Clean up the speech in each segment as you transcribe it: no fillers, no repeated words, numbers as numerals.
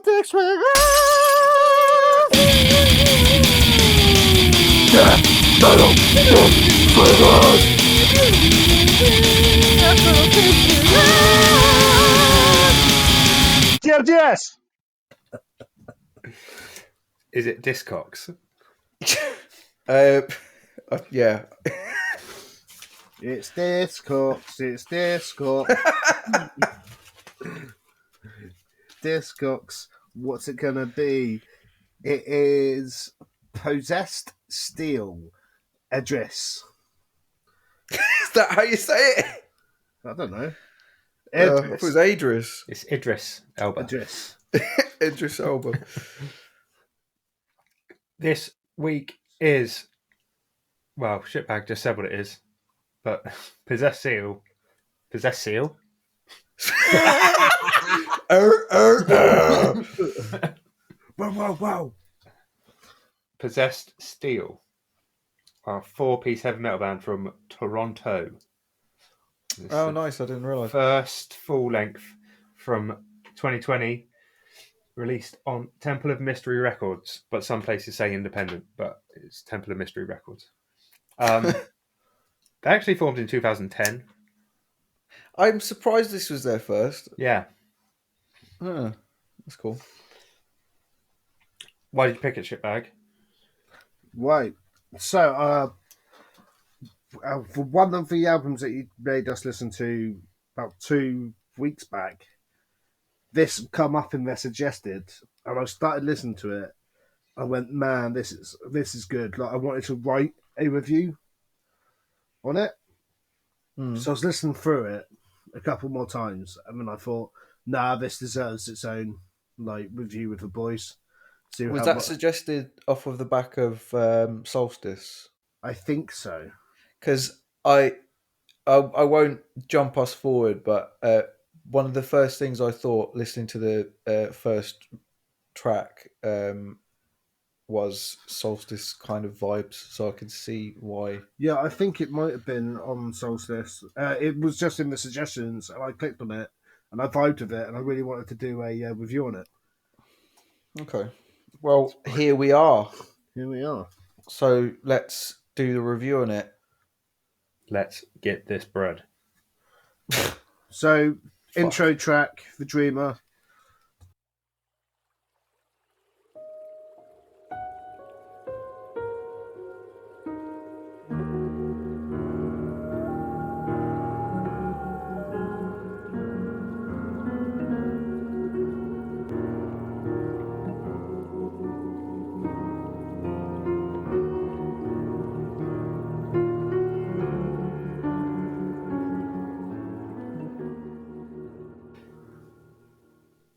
dick swingers! Metal dick swingers! DMDS! Is it Discogs? Yeah. It's Discogs, it's Discogs. Discogs, what's it gonna be? It is Possessed Steel. Aedris. Is that how you say it? I don't know. I thought it was Aedris. It's Idris Elba. Aedris. Idris Elba. This week is, well, Shitbag just said what it is, but Possessed Seal. Possessed Seal? Wow. Possessed Steel, a 4-piece heavy metal band from Toronto. This Oh, is nice. I didn't realise. first full length from 2020, released on Temple of Mystery Records, but some places say independent, but it's Temple of Mystery Records. They actually formed in 2010. I'm surprised this was their first. Yeah. Oh, that's cool. Why did you pick it, Shitbag? Right. So, for one of the albums that you made us listen to about 2 weeks back, this come up in their suggested, and I started listening to it. I went, man, this is good. Like, I wanted to write a review on it, so I was listening through it a couple more times, and then I thought, nah, this deserves its own like review with the boys. See Was how that mu- suggested off of the back of Solstice? I think so. Because I won't jump us forward, but one of the first things I thought listening to the first track was Solstice kind of vibes, so I could see why. Yeah, I think it might have been on Solstice. It was just in the suggestions, and I clicked on it, and I vibed with it, and I really wanted to do a review on it. Okay. Well, here we are. Here we are. So let's do the review on it. Let's get this bread. So, intro track, The Dreamer.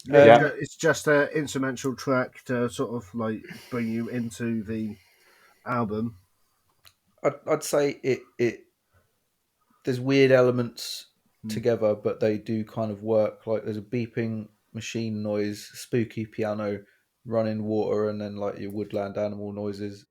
Yeah. It's just an instrumental track to sort of like bring you into the album. I'd say it there's weird elements together, but they do kind of work. Like there's a beeping machine noise, spooky piano, running water, and then like your woodland animal noises.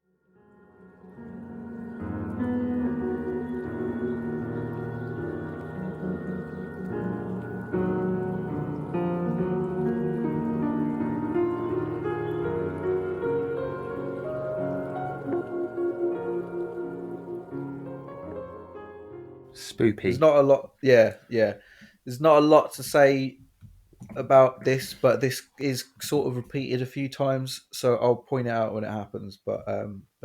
Spoopy. There's not a lot. Yeah. There's not a lot to say about this, but this is sort of repeated a few times, so I'll point it out when it happens. But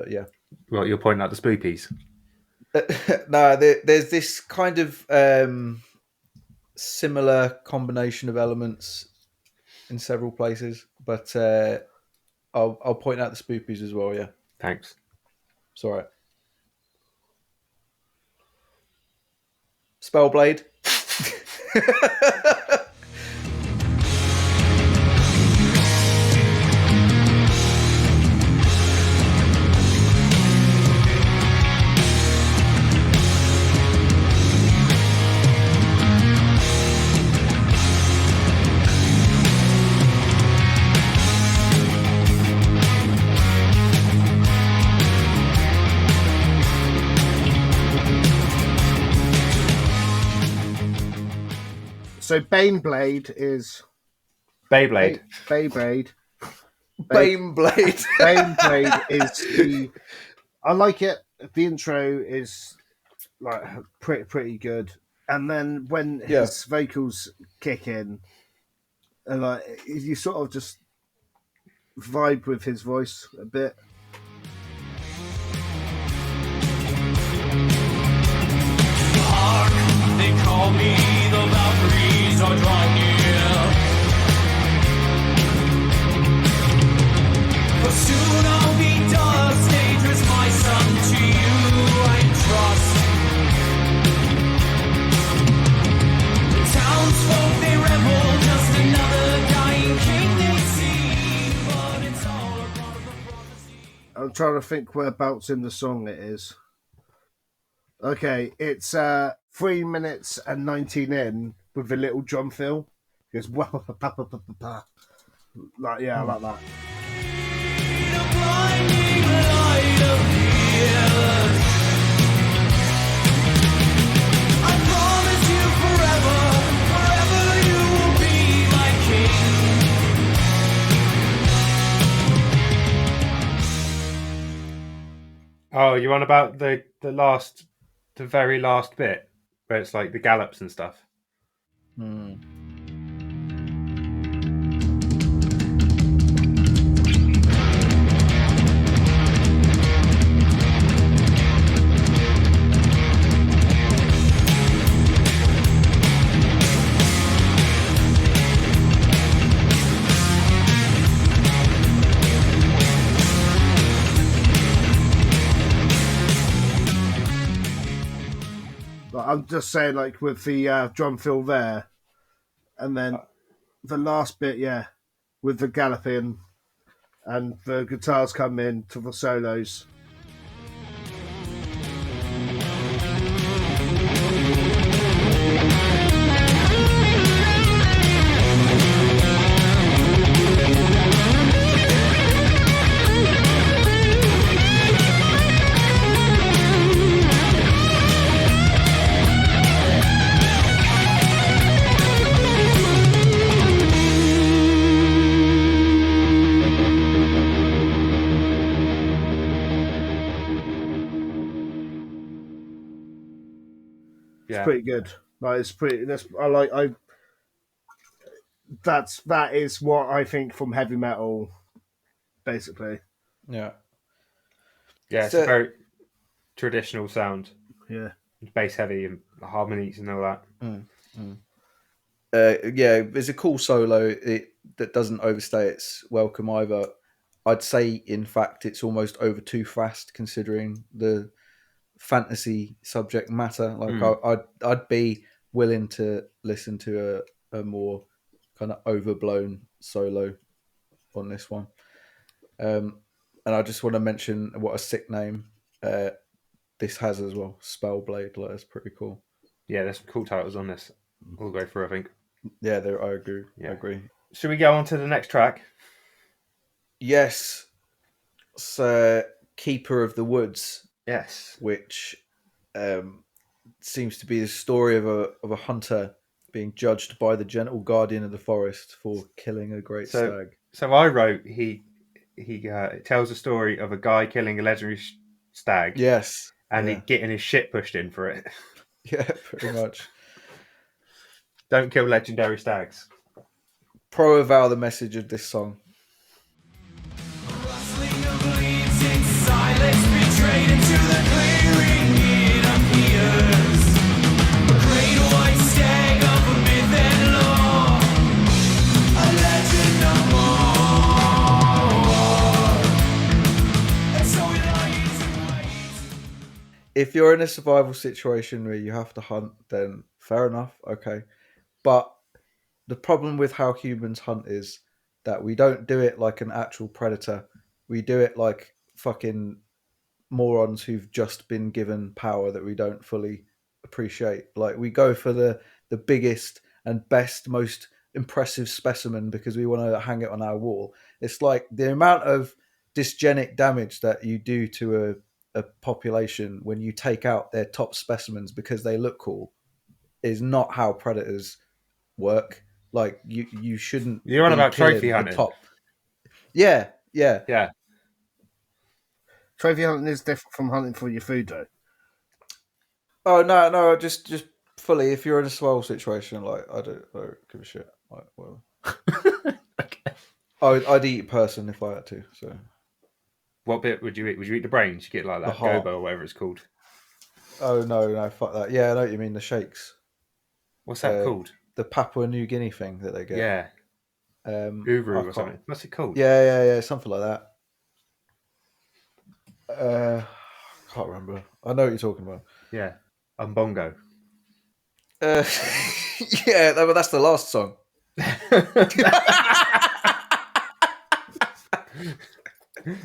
yeah. Well, you're pointing out the spoopies. No, there's this kind of similar combination of elements in several places, but I'll point out the spoopies as well. Yeah, Thanks. it's all right. Spellblade. So Baneblade is Beyblade. Beyblade. Baneblade. Beyblade is the. I like it. The intro is like pretty good, and then when Yeah. his vocals kick in, and like you sort of just vibe with his voice a bit. They call me the Valkyries are drawing near. For soon I'll be dust, Aedris, my son, to you I trust. The townsfolk, they revel, just another dying king they see. But it's all a part of the prophecy. I'm trying to think whereabouts in the song it is. Okay, it's 3 minutes and 19 in with a little drum fill. It goes wah, pa, pa, pa, pa, pa, pa. Like I like that. The blinding light of the earth. I promise you forever, forever you will be my king. Oh, you on about the very last bit where it's like the gallops and stuff? Hmm. But I'm just saying, like with the drum fill there, and then the last bit, with the galloping and the guitars come in to the solos. Yeah, Pretty good. Like it's pretty. That is what I think from heavy metal, basically. Yeah. yeah. It's So- a very traditional sound, Yeah. bass heavy and harmonies and all that. Yeah, it's a cool solo. That doesn't overstay its welcome either. I'd say, in fact, it's almost over too fast considering the fantasy subject matter. Like, I'd be willing to listen to a more kind of overblown solo on this one. And I just want to mention what a sick name this has as well. Spellblade. Like, that's pretty cool. Yeah, there's some cool titles on this all the way through, I think. Yeah, I agree. Yeah. I agree. Should we go on to the next track? Yes. It's Keeper of the Woods, Yes. which seems to be the story of a hunter being judged by the gentle guardian of the forest for killing a great stag. So I wrote he it tells a story of a guy killing a legendary stag. Yes. And yeah. he getting his shit pushed in for it. Yeah, pretty much. Don't kill legendary stags. Pro avow the message of this song. Rustling of leaves in silence, betrayed into the clearing it appears. A great white stag of a myth and lore, a legend no more. And so it lies in wait. If you're in a survival situation where you have to hunt, then fair enough, okay. But the problem with how humans hunt is that we don't do it like an actual predator. We do it like fucking morons who've just been given power that we don't fully appreciate. Like, we go for the biggest and best, most impressive specimen because we want to hang it on our wall. It's like the amount of dysgenic damage that you do to a population when you take out their top specimens because they look cool is not how predators work. Like you shouldn't. You're on be about killing trophy the hunting. top. Yeah. Yeah. Trophy hunting is different from hunting for your food, though. Oh no, just fully. If you're in a swell situation, like I don't give a shit. Like, well, Okay. I'd eat a person if I had to. So What bit would you eat? Would you eat the brains? You get like The that heart. gobo or whatever it's called. oh no, fuck that. Yeah, I know what you mean. The shakes, What's that called? the Papua New Guinea thing that they get. Yeah, I uru or can't- something. What's it called? Yeah, something like that. Can't remember. I know what you're talking about. Yeah, umbongo. Yeah, but that's the last song.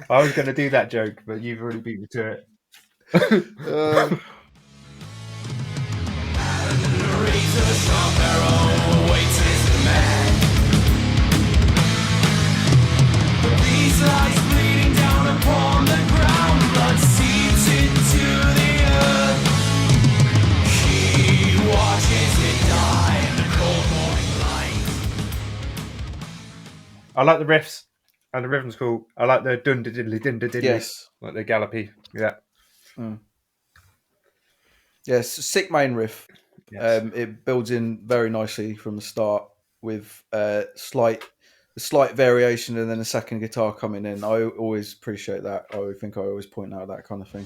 I was going to do that joke, but you've already beat me to it. Razor sharp arrow awaits his man. The beast lies bleeding down upon the ground. Blood seeps into the earth. He watches it die in the cold morning light. I like the riffs, and the rhythm's cool. I like the dun diddly dun diddly. Yes. Like the gallopy. Yeah. Yes, sick main riff. Yes. It builds in very nicely from the start with a slight variation and then a second guitar coming in. I always appreciate that. I think I always point out that kind of thing.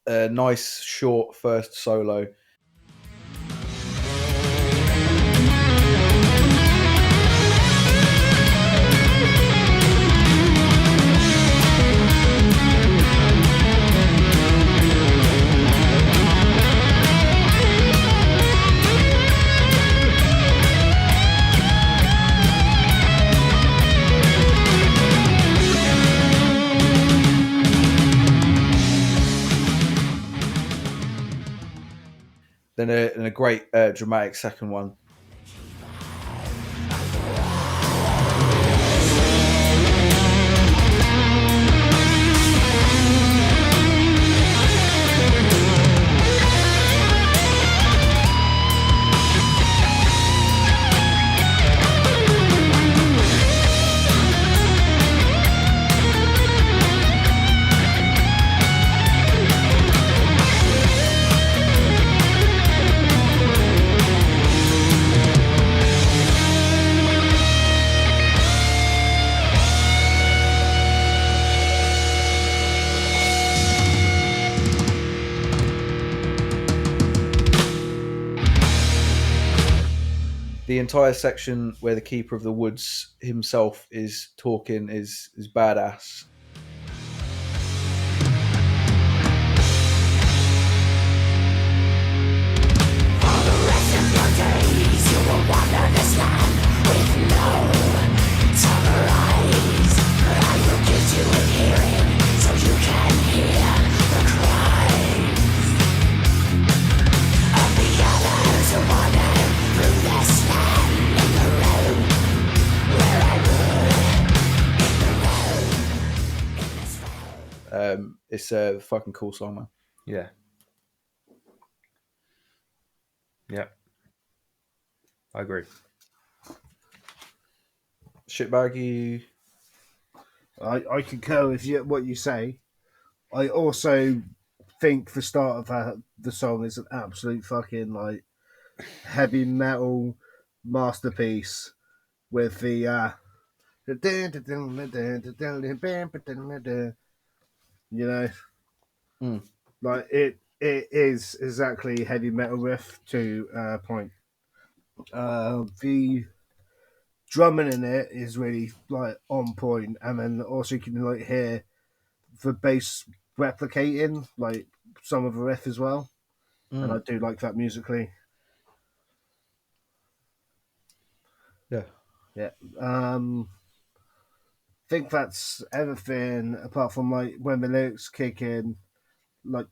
A nice short first solo. Then a great dramatic second one. The entire section where the Keeper of the Woods himself is talking is badass. It's a fucking cool song, man. Yeah. Yeah. I agree. Shitbaggy. I concur with what you say. I also think the start of the song is an absolute fucking like heavy metal masterpiece with the you know, like it is exactly heavy metal riff to a point. The drumming in it is really like on point, and then also you can like hear the bass replicating like some of the riff as well, and I do like that musically. Yeah. Yeah. Think that's everything apart from like when the lyrics kick in, like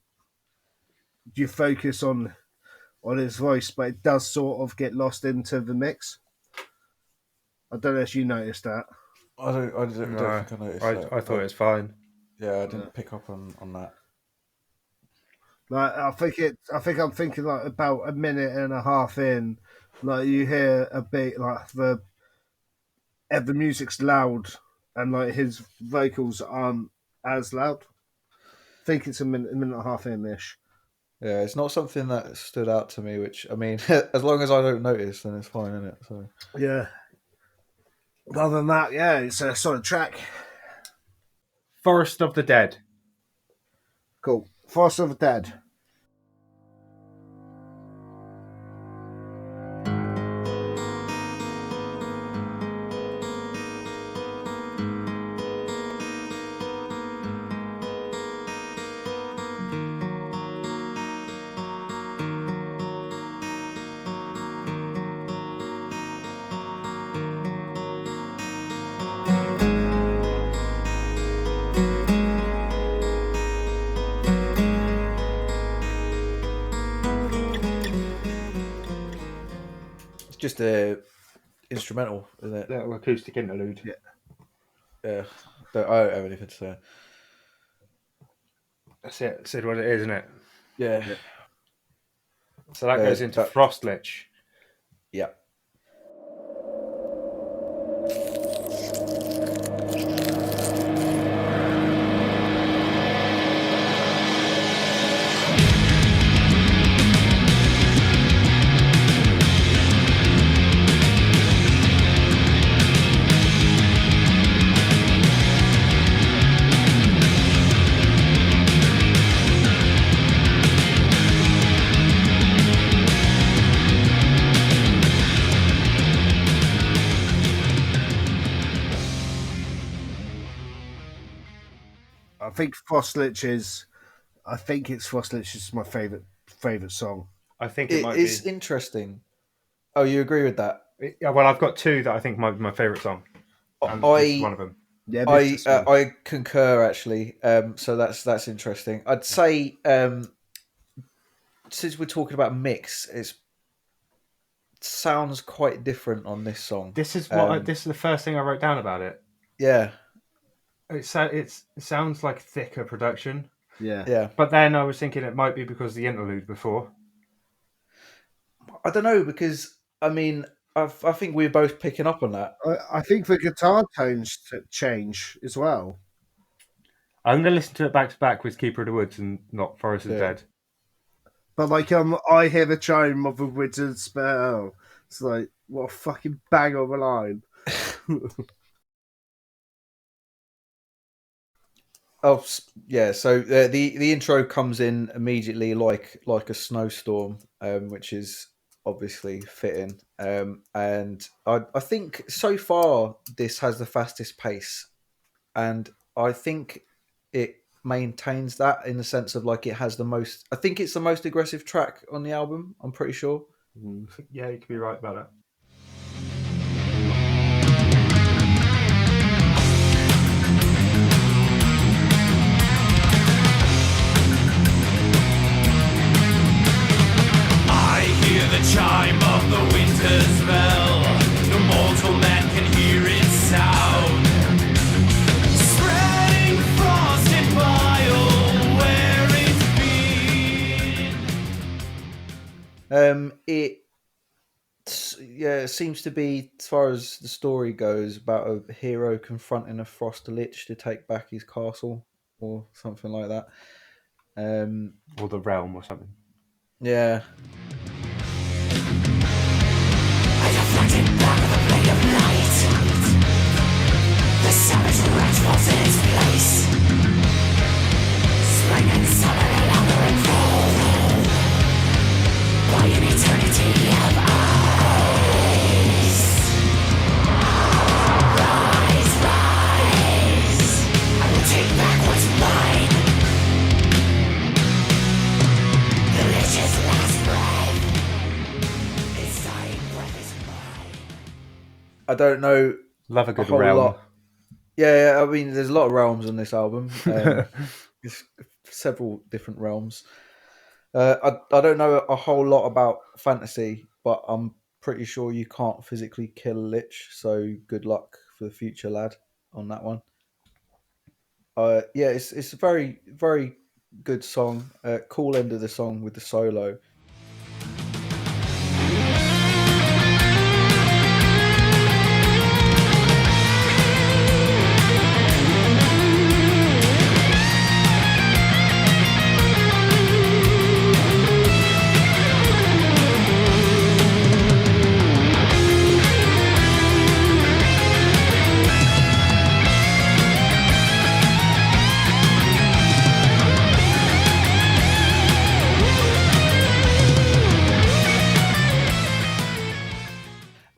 you focus on his voice, but it does sort of get lost into the mix. I don't know if you noticed that. I don't think I noticed that. I thought it was fine. Yeah, I didn't pick up on that. Like I think I'm thinking like about a minute and a half in, like you hear a bit like the music's loud and like his vocals aren't as loud. I think it's a minute and a half in ish. Yeah, it's not something that stood out to me. Which I mean, as long as I don't notice, then it's fine, isn't it? So Yeah. Other than that, yeah, it's a solid track. Forest of the Dead. Cool. Force of the Dead. it's just a instrumental, isn't it? Little acoustic interlude. Yeah. Yeah, I don't have anything to say. That's it. Said what it is, isn't it? Yeah, So that goes into Frostlich. yeah. I think Frostlich is. I think it's Frostlich is my favorite song. I think it might It's be. interesting. Oh, you agree with that? Yeah, well, I've got two that I think might be my favourite song. And this is one of them. Yeah, I concur actually. So that's interesting. I'd say since we're talking about mix, it sounds quite different on this song. This is what this is the first thing I wrote down about it. Yeah, It sounds like thicker production, yeah. but then I was thinking it might be because of the interlude before. I don't know because I mean I think we're both picking up on that. I think the guitar tones change as well. I'm going to listen to it back to back with Keeper of the Woods and not Forest of the Dead. But like I hear the chime of a wizard spell. It's like what a fucking bang of a line. Oh yeah, so the intro comes in immediately like a snowstorm, which is obviously fitting. And I think so far this has the fastest pace, and I think it maintains that in the sense of like it has the most. I think it's the most aggressive track on the album. I'm pretty sure. Yeah, you could be right about that. The chime of the winter's bell, no mortal man can hear its sound. Spreading frost and bile where it's been. It seems to be, as far as the story goes, about a hero confronting a frost lich to take back his castle or something like that. Or the realm or something. Yeah. The savage wretch was in its place. Spring and summer longer and cold. By an eternity of ice. Rise, rise. I will take back what's mine. The lich's last breath. Its dying breath is mine. I I don't know Love a a good whole realm. lot. Yeah, I mean, there's a lot of realms on this album. There's several different realms. I don't know a whole lot about fantasy, but I'm pretty sure you can't physically kill a lich. So good luck for the future, lad, on that one. Yeah, it's a very very good song. Cool end of the song with the solo.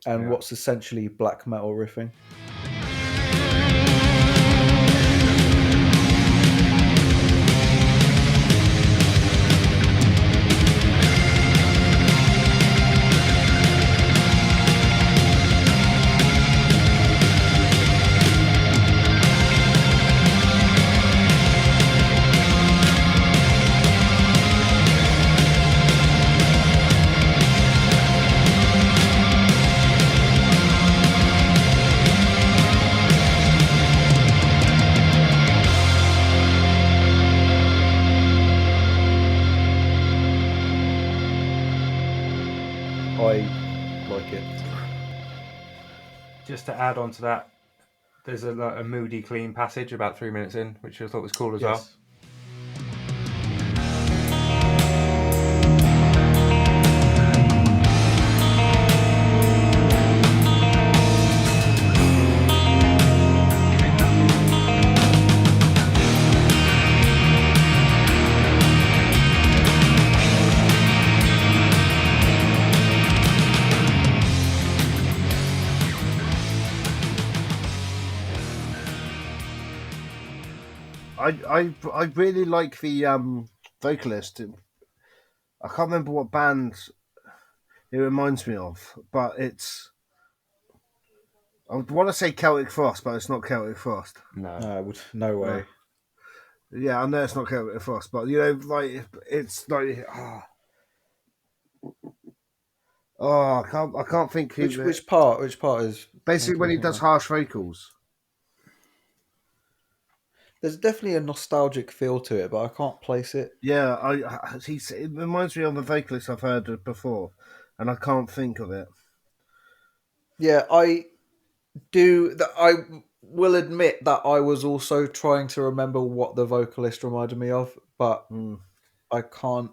And Yeah. what's essentially black metal riffing. I like it. Just to add on to that, there's a moody, clean passage about 3 minutes in, which I thought was cool as well. Yes. I really like the vocalist. I can't remember what band it reminds me of, but it's. I want to say Celtic Frost, but it's not Celtic Frost. No. No way. Yeah, I know it's not Celtic Frost, but you know, like it's like. I can't think who. Which part is Basically, when he does harsh vocals. There's definitely a nostalgic feel to it, but I can't place it. Yeah, it reminds me of a vocalist I've heard before, and I can't think of it. Yeah, I will admit that I was also trying to remember what the vocalist reminded me of, but I can't.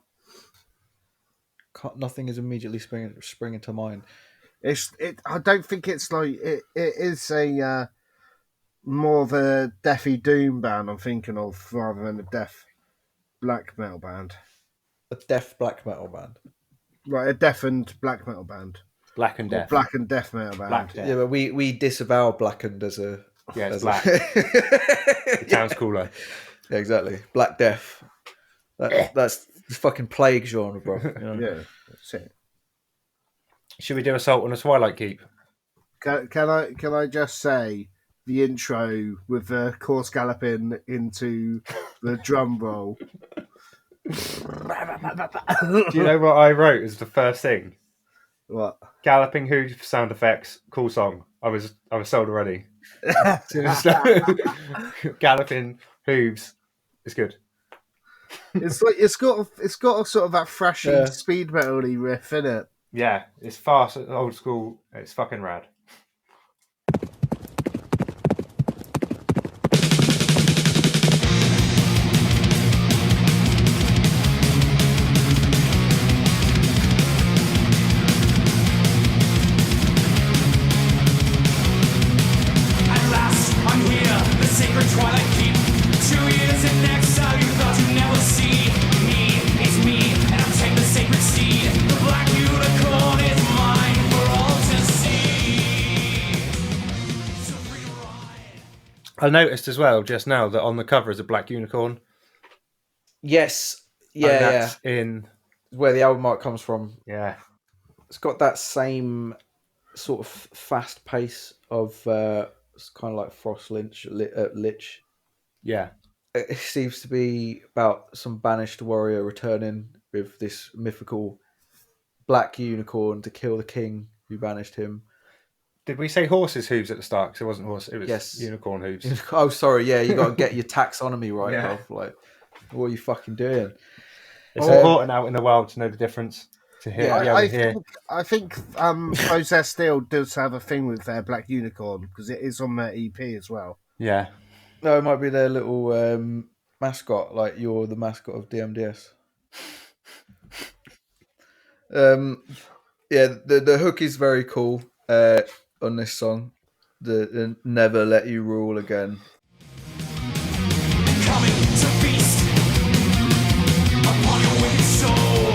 Nothing is immediately springing to mind. I don't think it's like it. It is a more of a deathy doom band I'm thinking of rather than a death black metal band. A deaf black metal band. Right, a deafened black metal band. Black and Or Death. black and death metal band. Black Death. Yeah, but we disavow blackened as a. Yeah, it's as black. A... It sounds cooler. Yeah, exactly. Black Death. That's the fucking plague genre, bro. You know? Yeah, that's it. Should we do Assault on a Twilight Keep? Can I just say the intro with the course galloping into the drum roll? Do you know what I wrote as the first thing? What? Galloping hooves sound effects, cool song. I was sold already. Galloping hooves is good. It's like it's got a sort of that thrashy speed metal-y riff in it. Yeah, it's fast, old school. It's fucking rad. At last, I'm here, the sacred Twilight Keep. 2 years in exile, you thought you'd never see me. It's me, and I'm taking the sacred seed. The black unicorn is mine for all to see. So free to ride. I noticed as well just now that on the cover is a black unicorn. Yes. And Yeah, that's in. Where the album art comes from. Yeah. It's got that same sort of fast pace of it's kind of like Frost Lich. Yeah. It seems to be about some banished warrior returning with this mythical black unicorn to kill the king who banished him. Did we say horses' hooves at the start? Because it wasn't horse. It was Yes. unicorn hooves. Oh, sorry. Yeah, you got to get your taxonomy right, Yeah. bruv. Like, what are you fucking doing? It's important out in the wild to know the difference. To hear, Yeah. be able to hear. I think Process Steel does have a thing with their Black Unicorn because it is on their EP as well. Yeah. No, it might be their little mascot, like you're the mascot of DMDS. Yeah, the hook is very cool on this song. The Never Let You Rule Again. Coming to feast upon your wicked soul.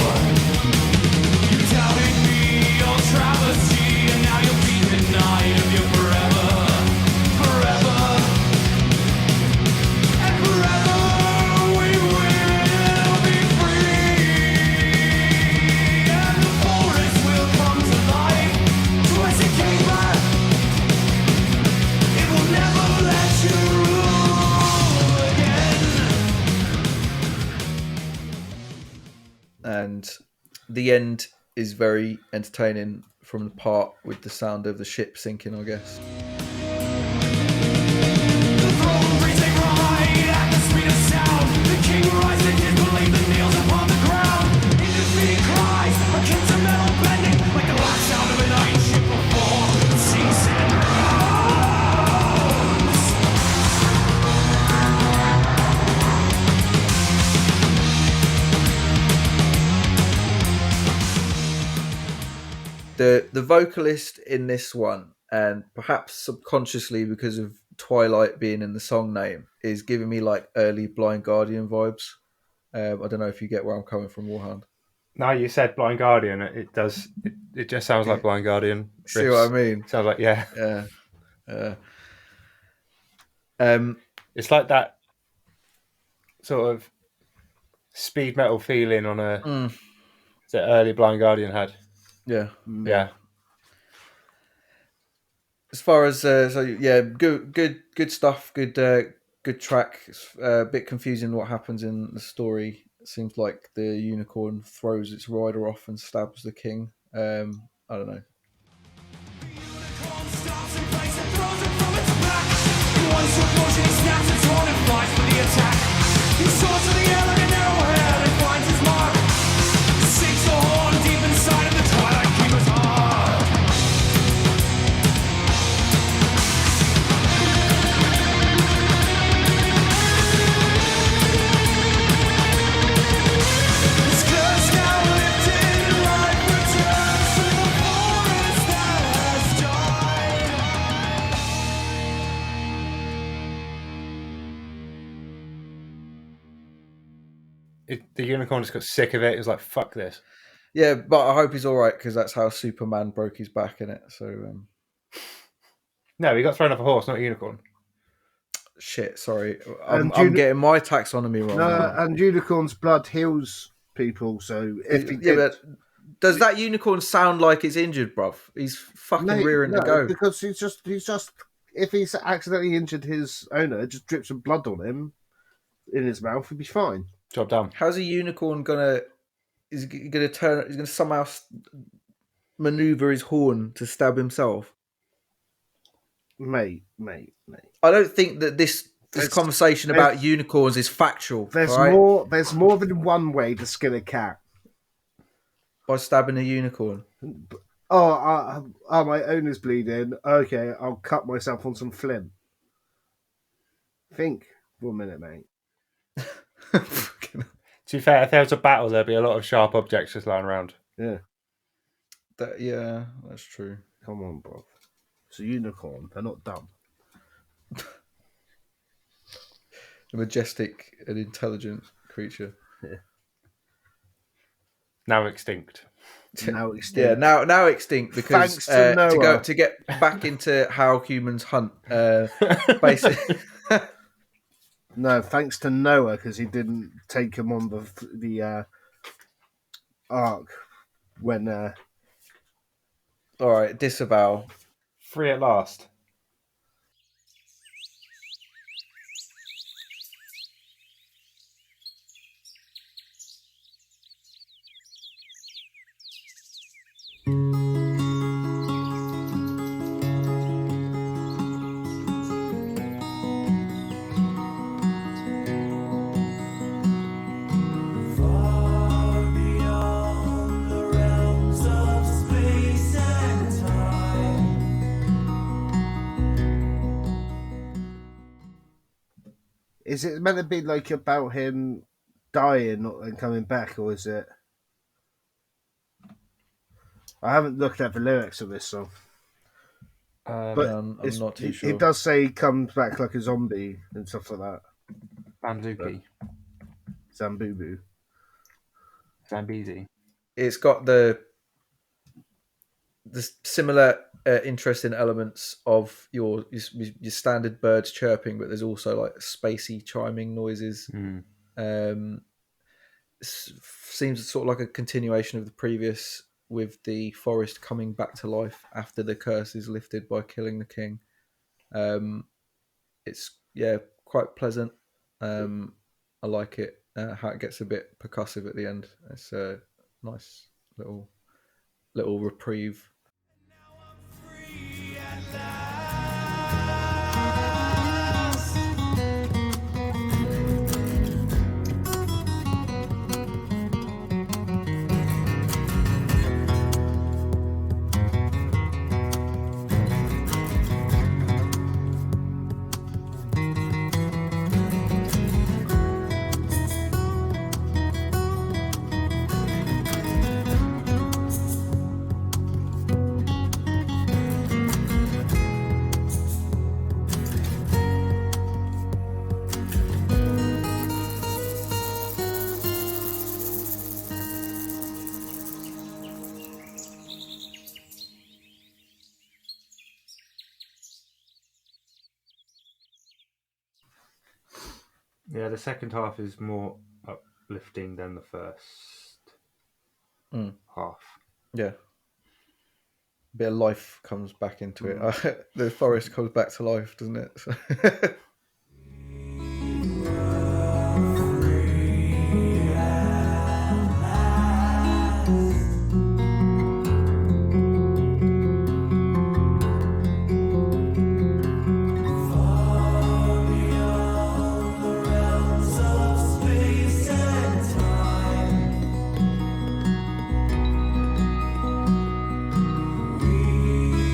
You doubted me, your travesty, and now you'll be denied of you forever, forever, and forever. We will be free, and the forest will come to life. To as it came back, it will never let you rule again. And the end is very entertaining from the part with the sound of the ship sinking, I guess. The throne breathes a ride at the speed of sound. The king rises in his belief, the nails upon the ground. In defeating cries, akin to metal bending, like the last sound of an iron ship before it sinks and groans. The vocalist in this one, and perhaps subconsciously because of Twilight being in the song name, is giving me like early Blind Guardian vibes. I don't know if you get where I'm coming from, Warhound. Now you said Blind Guardian. It does. It just sounds like Blind Guardian. See riffs. what I mean? Sounds like yeah. Yeah. It's like that sort of speed metal feeling on a that early Blind Guardian had. Yeah. Yeah. As far as good stuff, good track. It's a bit confusing what happens in the story. It seems like the unicorn throws its rider off and stabs the king. I don't know. Unicorn stops in place and throws it from its back. In one swift motion, he snaps its horn and flies for the attack. He soars to the air like an arrowhead and finds his mark. Sinks the horn deep inside of the Twilight Keeper's heart. His curse now lifted, life returns to the forest that has died. The unicorn just got sick of it. It was like, fuck this. Yeah, but I hope he's all right because that's how Superman broke his back in it. So No, he got thrown off a horse, not a unicorn. shit. Sorry, I'm And getting my taxonomy wrong. No, and unicorn's blood heals people. So if he Yeah, did, but does that unicorn sound like it's injured, bruv? He's fucking rearing to go. because he's just if he's accidentally injured his owner, just drip some blood on him in his mouth, he'd be fine. Job done. How's a unicorn gonna? Is he gonna turn? He's gonna somehow maneuver his horn to stab himself. Mate. I don't think that this conversation about unicorns is factual. There's all right? more. There's more than one way to skin a cat. By stabbing a unicorn. Oh, my owner's bleeding. Okay, I'll cut myself on some flint. Think for a minute, mate. To be fair, if there was a battle, there'd be a lot of sharp objects just lying around. Yeah, Yeah, that's true. come on, bro. It's a unicorn. They're not dumb. A majestic and intelligent creature. Now extinct. Now it's Yeah, now extinct because Thanks to Noah. to get back into how humans hunt. Basically, No, thanks to Noah because he didn't take him on the ark when All right, disavow. Free at last. Far beyond the realms of space and time. Is it meant to be like about him dying and coming back, or is it? I haven't looked at the lyrics of this song, but I'm not too it sure. does say he comes back like a zombie and stuff like that. Banzuki. Zambubu. Zambezi. It's got the similar interesting elements of your standard birds chirping, but there's also like spacey chiming noises. Seems sort of like a continuation of the previous, with the forest coming back to life after the curse is lifted by killing the king. It's quite pleasant. I like it. How it gets a bit percussive at the end. It's a nice little reprieve. Free at last. Yeah, the second half is more uplifting than the first half. Yeah. A bit of life comes back into it. The forest comes back to life, doesn't it? Far beyond the realms of space and time. We were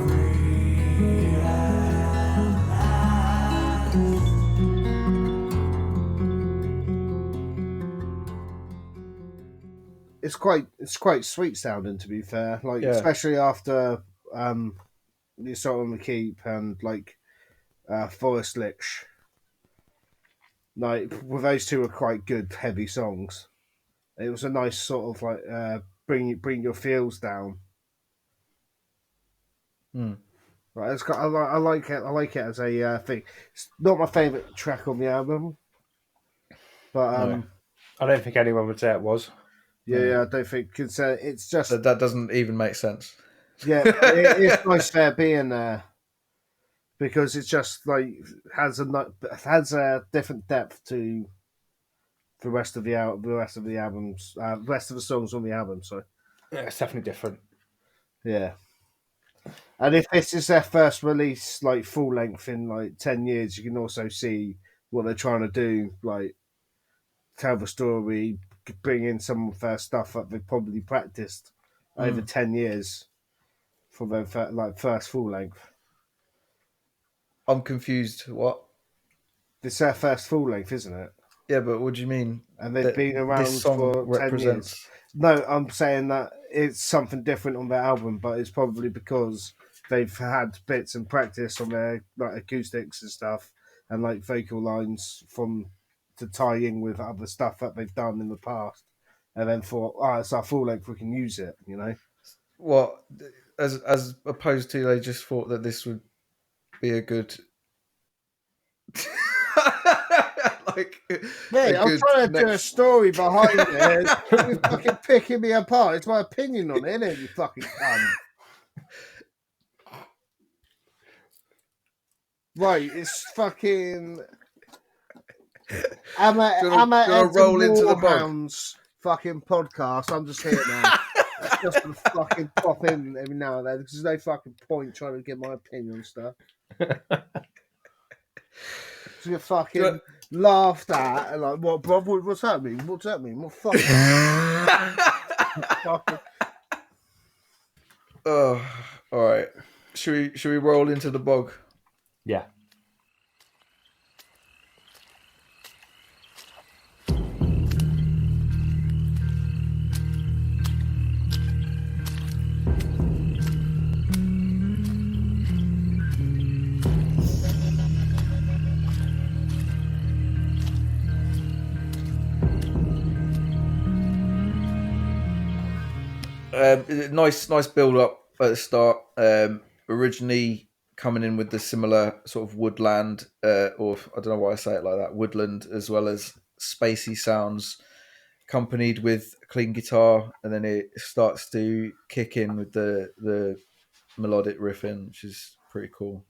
free at last. It's quite sweet sounding, to be fair. Like Yeah. especially after the Assault on the Keep and like Forest Lich. Like well, those two are quite good heavy songs. It was a nice sort of like bring your feels down. Right, it's got I like it. I like it as a thing. It's not my favorite track on the album, but No. I don't think anyone would say it was. yeah, I don't think because it's just that doesn't even make sense. yeah, it's nice there being there because it's just like has a different depth to the rest of the rest of the albums, rest of the songs on the album. So Yeah, it's definitely different. yeah, and if this is their first release, like full length in like 10 years, you can also see what they're trying to do, like tell the story, bring in some of their stuff that they've probably practiced over 10 years for their first full length. I'm confused. What? This is their first full length, isn't it? Yeah, but what do you mean? And they've that been around this song for 10 years. represents. No, I'm saying that it's something different on their album, but it's probably because they've had bits and practice on their like acoustics and stuff, and like vocal lines from to tie in with other stuff that they've done in the past, and then thought, oh, it's our full length, we can use it, you know. What, as opposed to they just thought that this would be a good. like Yeah, I'm trying to do a story behind it. Put your fucking picking me apart. It's my opinion on it, isn't it, you fucking cunt? Right, it's fucking Emma roll into the bog? Warhound's fucking podcast. I'm just here now. Just gonna fucking pop in every now and then because there's no fucking point trying to get my opinion on stuff. So you're fucking laughed at and like, what, bro? What's that mean? What's that mean? What fucking? fucking... Oh, all right. Should we roll into the bog? Yeah. Nice build up at the start. Originally coming in with the similar sort of woodland, or I don't know why I say it like that, woodland, as well as spacey sounds, accompanied with clean guitar, and then it starts to kick in with the melodic riffing, which is pretty cool.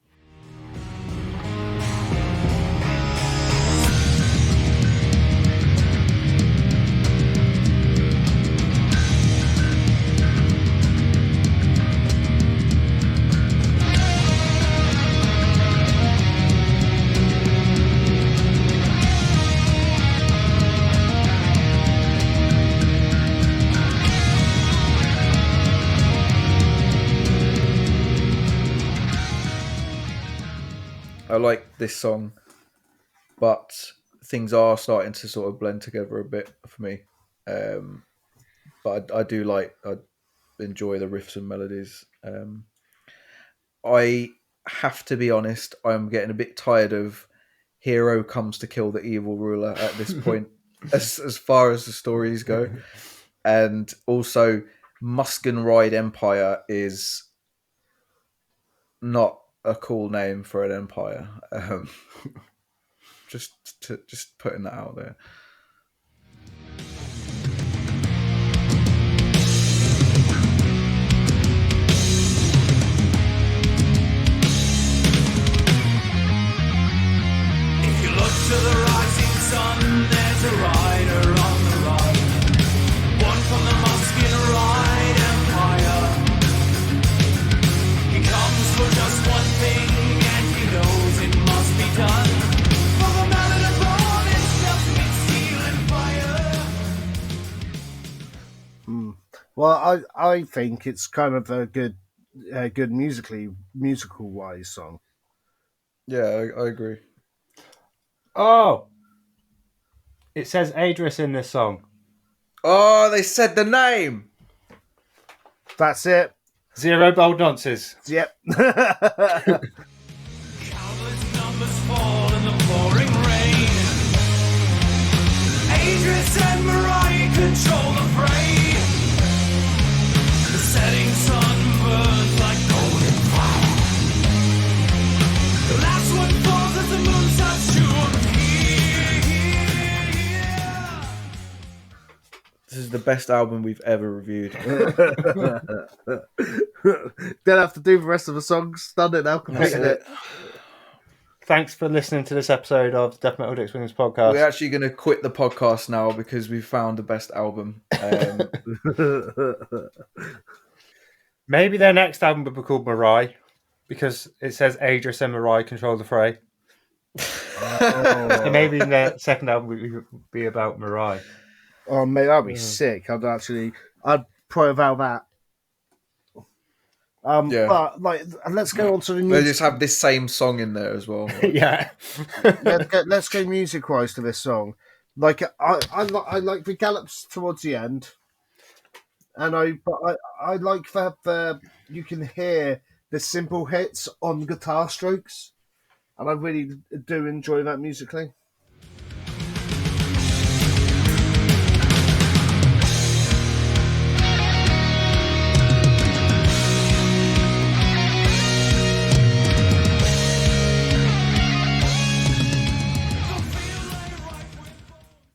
I like this song, but things are starting to sort of blend together a bit for me. But I enjoy the riffs and melodies. I have to be honest, I'm getting a bit tired of hero comes to kill the evil ruler at this point, as far as the stories go. And also, Muskin Ride Empire is not a cool name for an empire. Just putting that out there. If you look to the rising sun, there's a rider on the right. One from the Muskin Ride Empire. He comes for just one thing, and he knows it must be done. For the man of the born is nothing but steel and fire. Well, I think it's kind of a good musical wise song. Yeah, I agree. Oh, it says Aedris in this song. Oh, they said the name. That's it. Zero bold nonsense. Yep. Countless numbers fall in the pouring rain. Aedris and Mariah control the fray. The setting sun burns like golden fire. The last one falls as the moon starts to appear. This is the best album we've ever reviewed. Don't have to do the rest of the songs. Done it now. Completed it. Thanks for listening to this episode of the Death Metal Dick Swingers podcast. We're actually going to quit the podcast now because we found the best album. Maybe their next album would be called Mirai, because it says Aedris and Mirai control the fray. And maybe their second album would be about Mirai. Oh, mate, that'd be sick. I'd probably vow that. Yeah. But like, let's go on to the They music. just have this same song in there as well. Yeah. Let's go music wise to this song. Like, I like the gallops towards the end, and I like that you can hear the simple hits on guitar strokes, and I really do enjoy that musically.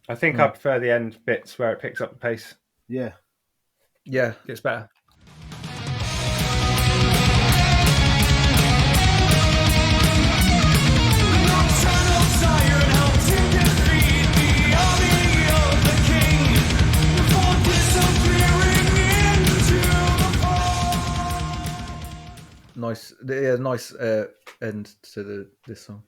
I think I prefer the end bits where it picks up the pace. Yeah. Yeah. Gets better. Nocturnal siren helped to defeat the army of the king before disappearing into the fog. Nice end to this song.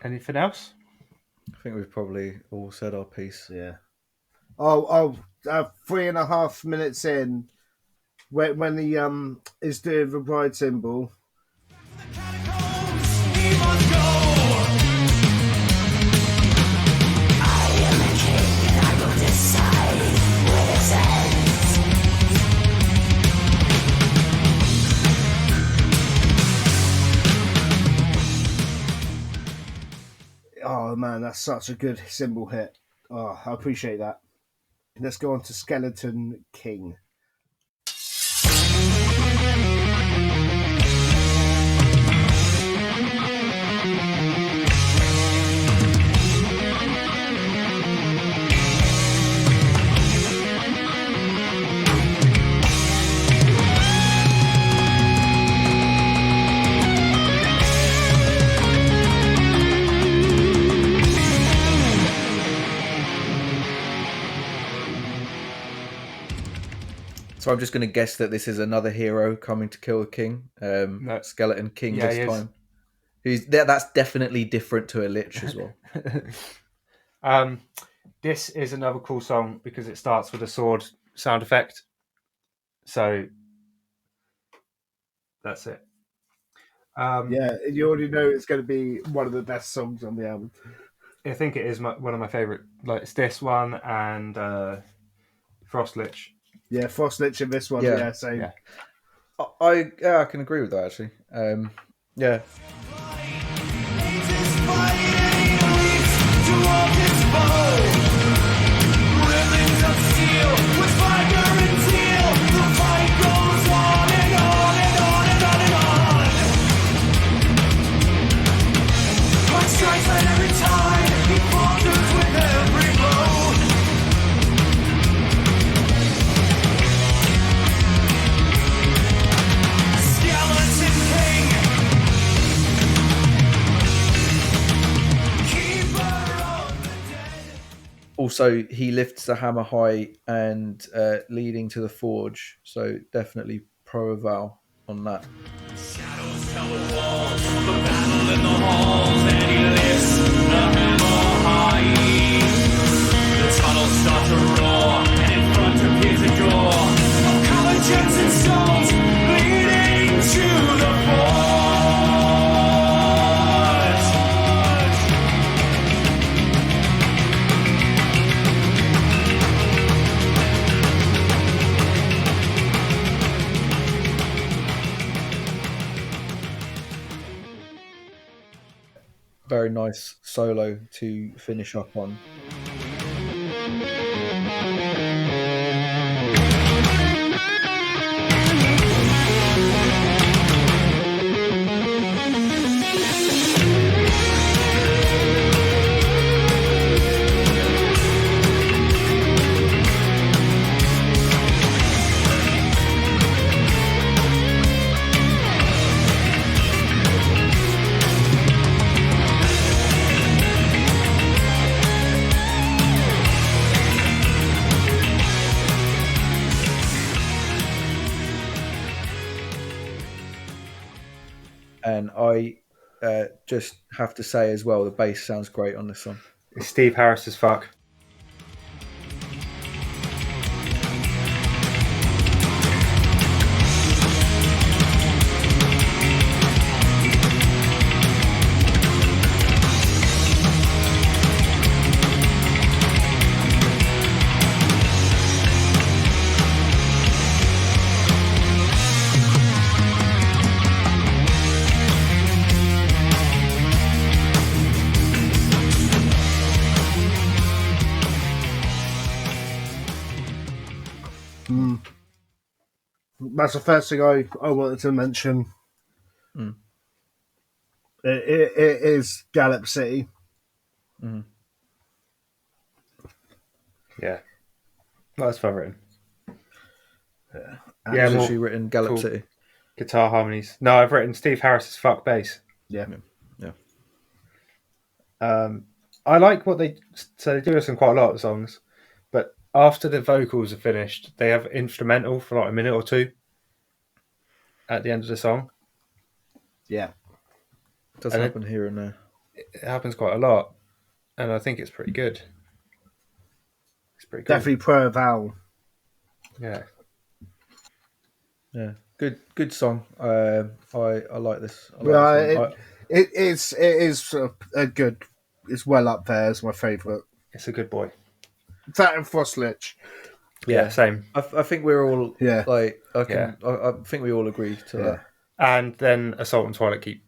Anything else? I think we've probably all said our piece. Yeah. Oh, 3.5 minutes in, when he is doing the bride symbol. Catacombs, he must go. Oh man, that's such a good symbol hit. Oh, I appreciate that. Let's go on to Skeleton King. So I'm just going to guess that this is another hero coming to kill the king. No. Skeleton King Yeah, this he is. time. That's definitely different to a lich as well. This is another cool song because it starts with a sword sound effect. So that's it. Yeah, you already know it's going to be one of the best songs on the album. I think it is one of my favorite. Like it's this one and Frostlich. Yeah, Frostlich in this one. Yeah. Yeah, same. Yeah. I can agree with that actually. Yeah. Ages fighting leaps to walk its bow. Ribbons of steel with fire and teal. The fight goes on and on and on and on and on. One strikes at every time. He falters with every blow. Skeleton King. Keeper of the dead. Also, he lifts the hammer high and leading to the forge. So definitely pro Val on that. Shadows tell the walls, the battle in the halls, and he lifts the hammer high. The tunnels start to roar, and in front appears a door of colored gems and stones leading to the forge. Very nice solo to finish up on. And I just have to say as well, the bass sounds great on this song. It's Steve Harris as fuck. that's the first thing I wanted to mention. Mm. It is Gallop City. Mm. Yeah. Well, that's fun written. Yeah, Yeah, Has more she written Gallop cool. City? Guitar harmonies. No, I've written Steve Harris's Fuck Bass. yeah. I like what they do this in quite a lot of songs, but after the vocals are finished, they have instrumental for like a minute or two at the end of the song. Yeah. It does And happen here and there. It happens quite a lot, and I think it's pretty good. It's pretty cool. Definitely pro Val. Yeah. Yeah, good song. I like this. I like Well, this one. it is a good. It's well up there as my favourite. It's a good boy. That and Frostlich. Yeah, same. I think we're all Yeah. like I think we all agree to that. And then Assault on Twilight Keep.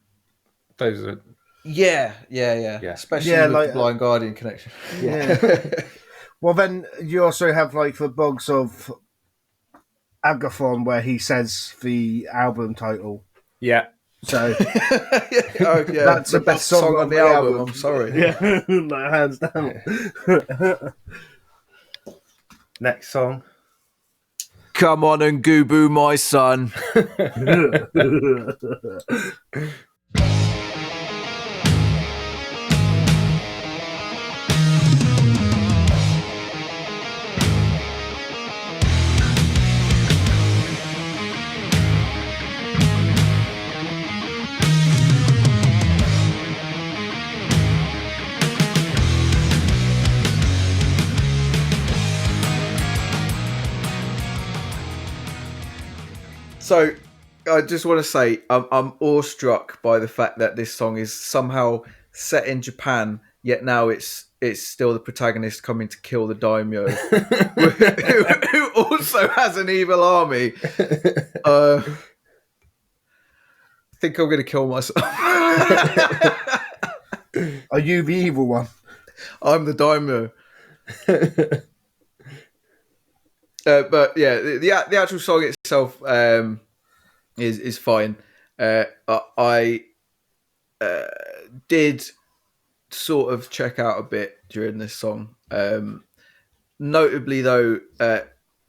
Those are Yeah. Especially with like, the Blind Guardian connection. Yeah. Well, then you also have like the Bogs of Agathon, where he says the album title. yeah. So Oh, yeah. that's the best song on the album. I'm sorry. Yeah, like, hands down. Next song. Come on and Gubu, my son. So, I just want to say I'm awestruck by the fact that this song is somehow set in Japan, yet now it's still the protagonist coming to kill the daimyo, who also has an evil army. I think I'm going to kill myself. Are you the evil one? I'm the daimyo. But yeah, the actual song itself is fine. I did sort of check out a bit during this song. Notably, though,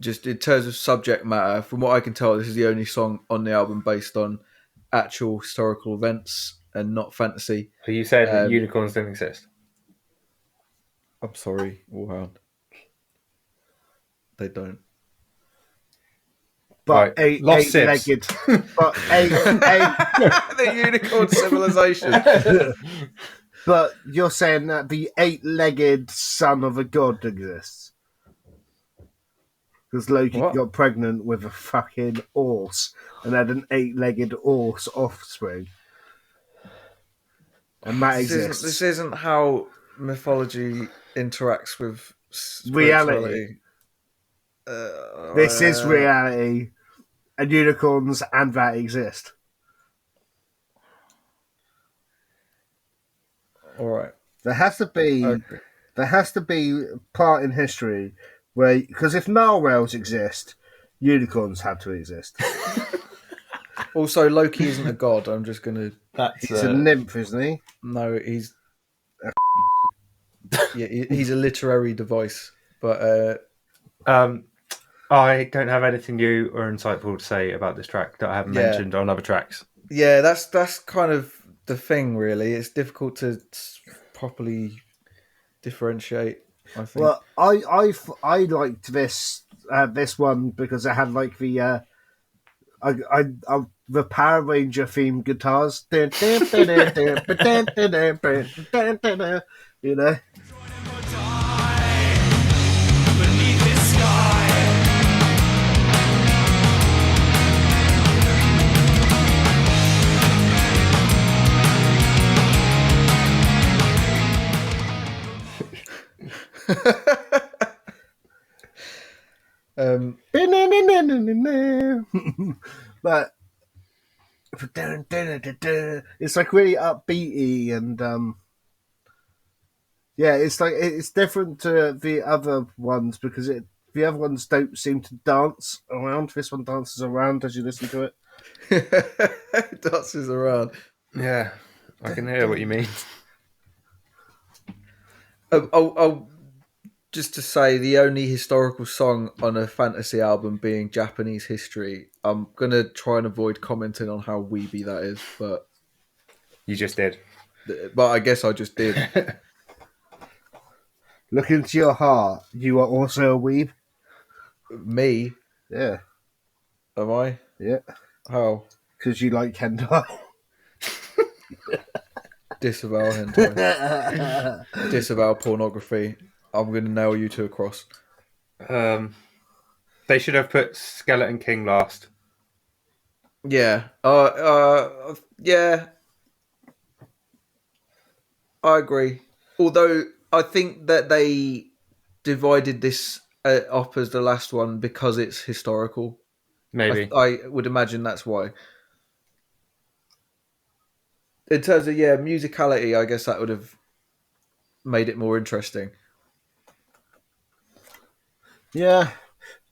just in terms of subject matter, from what I can tell, this is the only song on the album based on actual historical events and not fantasy. So you said that unicorns didn't exist. I'm sorry, Warhound. They don't. But Right. Lost Sibs. eight-legged. But The unicorn civilization. But you're saying that the eight-legged son of a god exists. Because Loki What? got pregnant with a fucking horse and had an eight-legged horse offspring. And that exists. This isn't how mythology interacts with Reality. This is reality. And unicorns and that exist. All right. There has to be Okay. a part in history where, because if narwhals exist, unicorns have to exist. Also, Loki isn't a god. I'm just going to... That's He's a nymph, isn't he? No, he's... Yeah, he's a literary device. But I don't have anything new or insightful to say about this track that I haven't mentioned on other tracks. yeah, that's kind of the thing, really. It's difficult to properly differentiate, I think. Well, I liked this one because it had like the the Power Ranger themed guitars. You know. Beneath this sky, But it's like really upbeaty and yeah, it's like it's different to the other ones because The other ones don't seem to dance around. This one dances around as you listen to it. Dances around. Yeah, I can hear what you mean. I'll just to say, the only historical song on a fantasy album being Japanese history, I'm gonna try and avoid commenting on how weeby that is, but You just did. I guess I just did. Look into your heart. You are also a weeb. Me, Yeah, am I? yeah. How? Because you like hentai. Disavow hentai. Disavow pornography. I'm gonna nail you to a cross. They should have put Skeleton King last. Yeah. Yeah. I agree. Although I think that they divided this up as the last one because it's historical. Maybe. I would imagine that's why. In terms of musicality, I guess that would have made it more interesting. Yeah,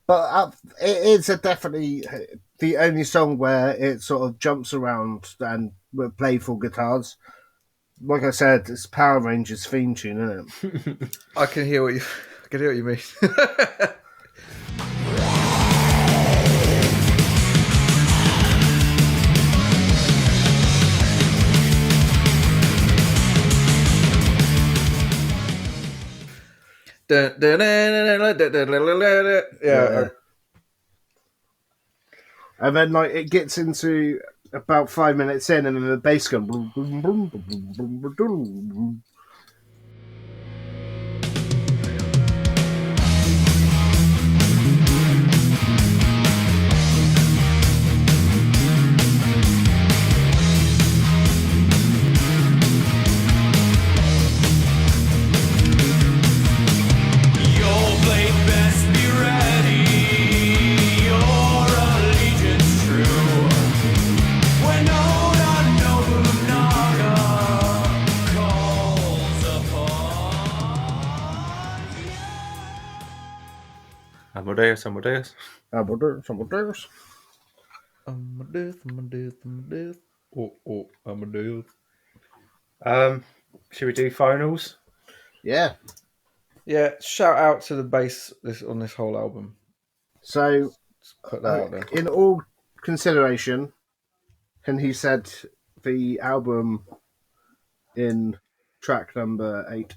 but it is definitely the only song where it sort of jumps around and with playful guitars. Like I said, it's Power Rangers theme tune, isn't it? I can hear what you mean. Yeah. And then like it gets into about 5 minutes in, and then the bass gun. Boom, boom, boom, boom, boom, boom, boom, boom. Your blade best be ready, your allegiance true. When Oda Nobunaga calls upon you. Amadeus, Amadeus. Amadeus. Amadeus. Oh, Amadeus. Should we do finals? Yeah. Yeah, shout out to the bass on this whole album. So, Just put that out there. in all consideration, and he said the album in track number 8.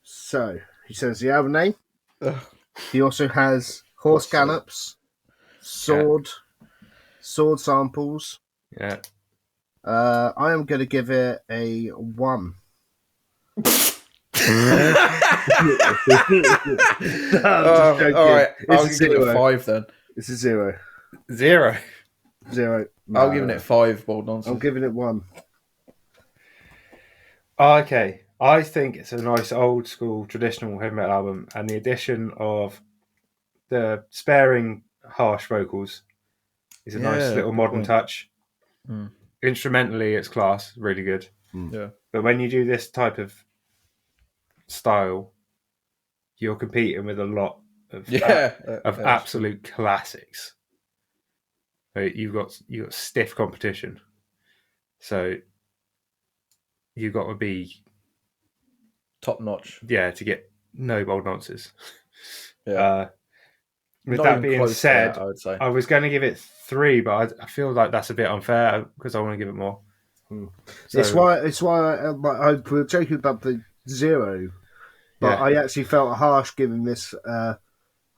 So, he says the album name. Ugh. He also has horse God's sake. gallops, sword samples. Yeah. I am going to give it a 1. All right, I'll give it a 5 then. It's a 0. 0. 0. I'll give it 5. Bold I'm nonsense. giving it 1. Okay. I think it's a nice old school traditional heavy metal album, and the addition of the sparing harsh vocals is a nice Yeah, little good modern point. touch. Mm. Instrumentally, it's class, really good. Yeah. But when you do this type of style, you're competing with a lot of absolute classics. Right? You've got stiff competition, so you've got to be top notch. to get no bold nonsense. Yeah. With Not that even being close to said, that, I would say. I was going to give it 3, but I feel like that's a bit unfair because I want to give it more. So, It's why I was joking about the 0, but Yeah. I actually felt harsh giving this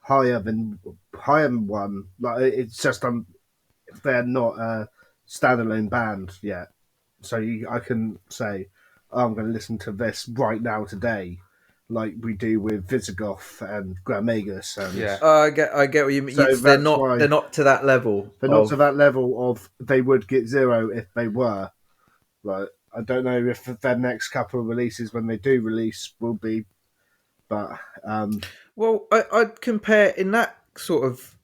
higher than 1. Like it's just they're not a standalone band yet, so I can say I'm going to listen to this right now today, like we do with Visigoth and Gramegus. And Yeah. I get what you mean. So they're that's not why- they're not to that level. they're not to that level of they would get 0 if they were. Like I don't know if their next couple of releases, when they do release, will be, but Well, I'd compare in that sort of.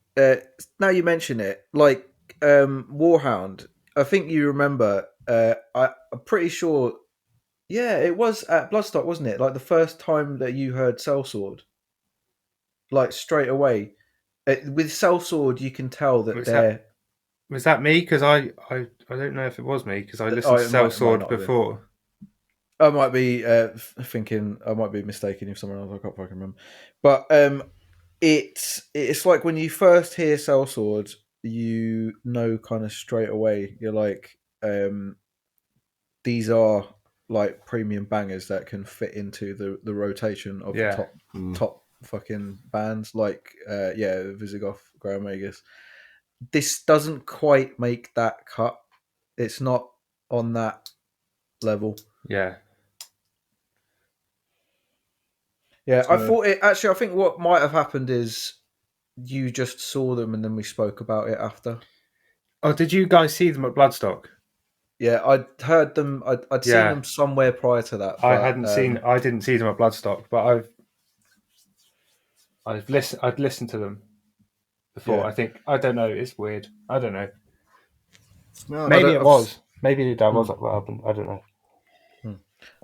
Now you mention it, like Warhound. I think you remember. I'm pretty sure. Yeah, it was at Bloodstock, wasn't it? Like the first time that you heard Sellsword. like straight away. With Sellsword, you can tell that Was they're. Was that me? Because I don't know if it was me because I listened Oh, to it might Sellsword not have been. before. I might be thinking. I might be mistaken if someone else. I can't fucking remember. But it's like when you first hear Sellsword, you know kind of straight away. You're like, these are like premium bangers that can fit into the rotation of Yeah. the top fucking bands like Visigoth, Graham Magus. This doesn't quite make that cut. It's not on that level. Yeah. Yeah, I So- thought it actually. I think what might have happened is you just saw them and then we spoke about it after. Oh, did you guys see them at Bloodstock? Yeah, I'd heard them. I'd seen Yeah. them somewhere prior to that. I but, hadn't seen. I didn't see them at Bloodstock, but I've listened to them before. Yeah. I think I don't know. It's weird. I don't know. No, Maybe don't- it was. Maybe that was that album. I don't know.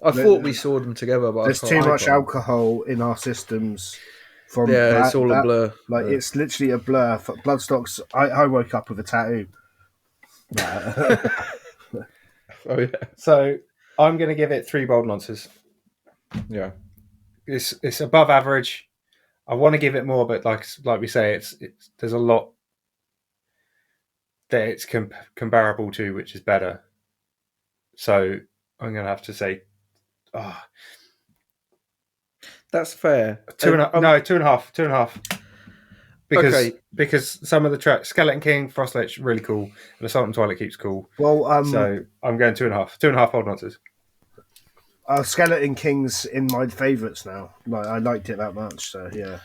I thought we saw them together, but there's I too can't. much alcohol in our systems. From Yeah, it's all a blur. Like Yeah. it's literally a blur. Bloodstock's. I woke up with a tattoo. Oh yeah, So I'm going to give it 3 bold nonces. yeah. It's above average. I want to give it more, but like we say, it's there's a lot that it's comparable to, which is better. So I'm going to have to say, That's fair. 2.5. 2.5. Okay. Because some of the tracks, Skeleton King, Frostlich, really cool, and Assault and Twilight Keep's cool. Well, So I'm going 2.5. 2.5 bold nonces. Skeleton King's in my favourites now. Like I liked it that much. So yeah.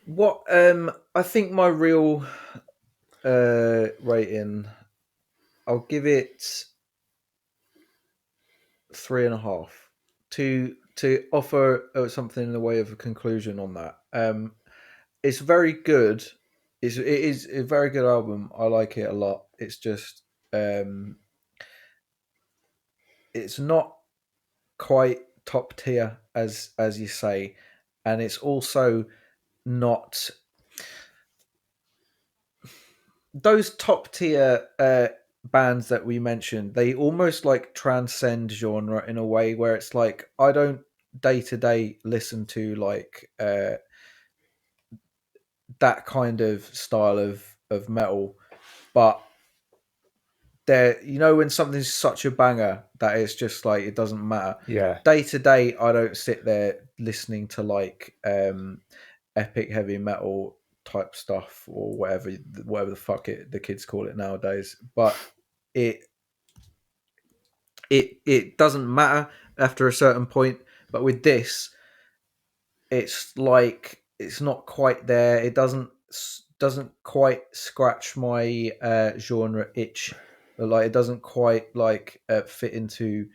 What I think my real rating, I'll give it 3.5 to offer something in the way of a conclusion on that. It's very good. It is a very good album. I like it a lot. It's just it's not quite top tier as you say, and it's also not those top tier bands that we mentioned. They almost like transcend genre in a way where it's like I don't day to day listen to like that kind of style of metal, but there, you know, when something's such a banger that it's just like it doesn't matter. Yeah. Day to day, I don't sit there listening to like epic heavy metal type stuff or whatever the fuck the kids call it nowadays. But it doesn't matter after a certain point. But with this, it's like it's not quite there. It doesn't quite scratch my genre itch. Like it doesn't quite like fit into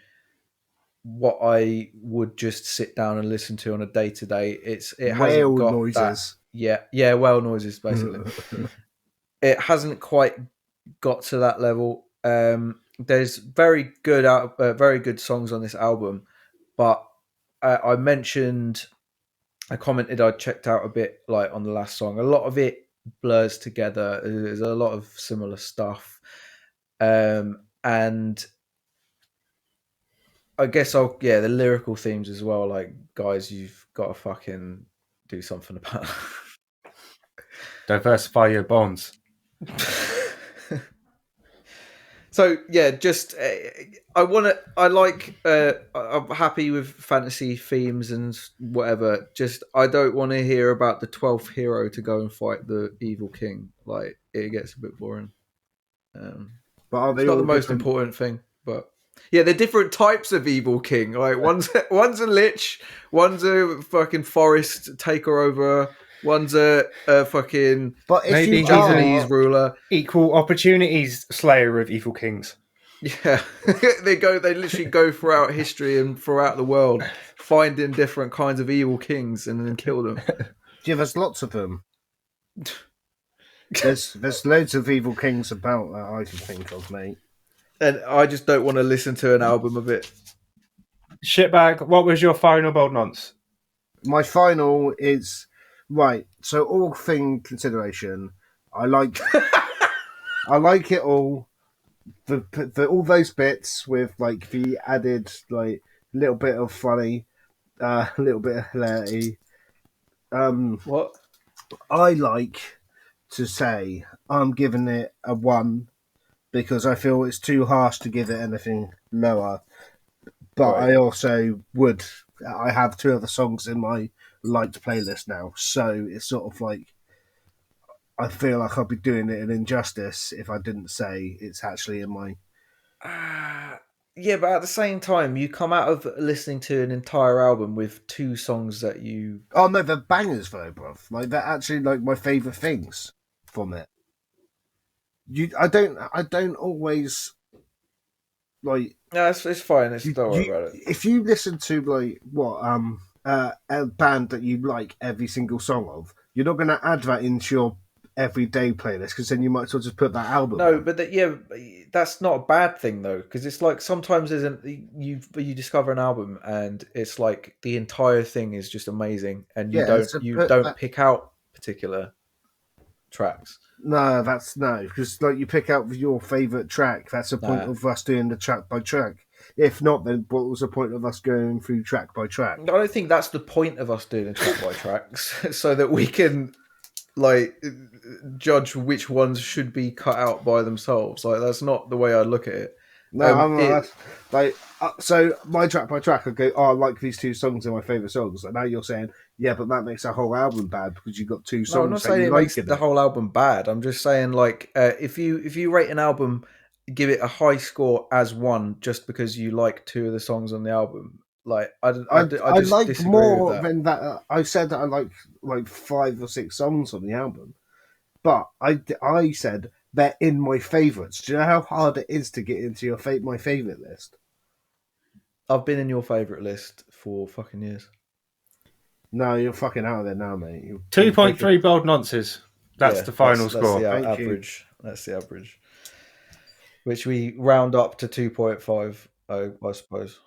what I would just sit down and listen to on a day to day. It hasn't Whale got noises. that. Yeah, whale noises basically. It hasn't quite got to that level. There's very good songs on this album, but I commented I checked out a bit like on the last song. A lot of it blurs together. There's a lot of similar stuff, and I guess the lyrical themes as well. Like, guys, you've got to fucking do something about it. Diversify your bonds. So yeah, just I'm happy with fantasy themes and whatever. Just I don't want to hear about the 12th hero to go and fight the evil king. Like it gets a bit boring. But are they It's not all the most different? important thing, but yeah, they're different types of evil king. Like one's a lich, one's a fucking forest taker over, one's a fucking But if Maybe you he's Japanese are, ruler. Equal opportunities slayer of evil kings. Yeah, they literally go throughout history and throughout the world, finding different kinds of evil kings and then kill them. yeah, there's lots of them. There's loads of evil kings about that I can think of, mate. And I just don't want to listen to an album of it. Shitbag, what was your final bold nonce? My final is Right. So all thing consideration, I like it all. The all those bits with like the added like little bit of funny, a little bit of hilarity. What? I like to say I'm giving it a 1 because I feel it's too harsh to give it anything lower. But Right. I also would. I have 2 other songs in my liked playlist now, so it's sort of like I feel like I'd be doing it an injustice if I didn't say it's actually in my. Yeah, but at the same time, you come out of listening to an entire album with 2 songs that you. Oh no, they're bangers though, bruv. Like they're actually like my favourite things from it. I don't always like No, it's fine. Don't worry you. about it. If you listen to like what a band that you like every single song of, you're not going to add that into your everyday playlist because then you might as well just put that album. No, on. but that's not a bad thing though, because it's like sometimes you discover an album and it's like the entire thing is just amazing, and So you put don't that, pick out particular tracks. no, that's no because like you pick out your favorite track. That's the point Nah. of us doing the track by track. If not, then what was the point of us going through track by track? I don't think that's the point of us doing a track by tracks, so that we can like judge which ones should be cut out by themselves. Like that's not the way I look at it. No, like so my track by track. I go, oh, I like these 2 songs are my favorite songs, and now you're saying, yeah, but that makes a whole album bad because you got 2 songs. No, I'm not that saying you it like makes in the it. whole album bad. I'm just saying like if you rate an album, give it a high score as 1 just because you like 2 of the songs on the album. Like I just like disagree more with that. than that. I said that I like 5 or 6 songs on the album, but I said they're in my favorites. Do you know how hard it is to get into your my favorite list? I've been in your favorite list for fucking years. No, you're fucking out of there now, mate. 2.3 bold nonces. That's Yeah, the final that's score. the Thank you. average. That's the average, which we round up to 2.5. I suppose.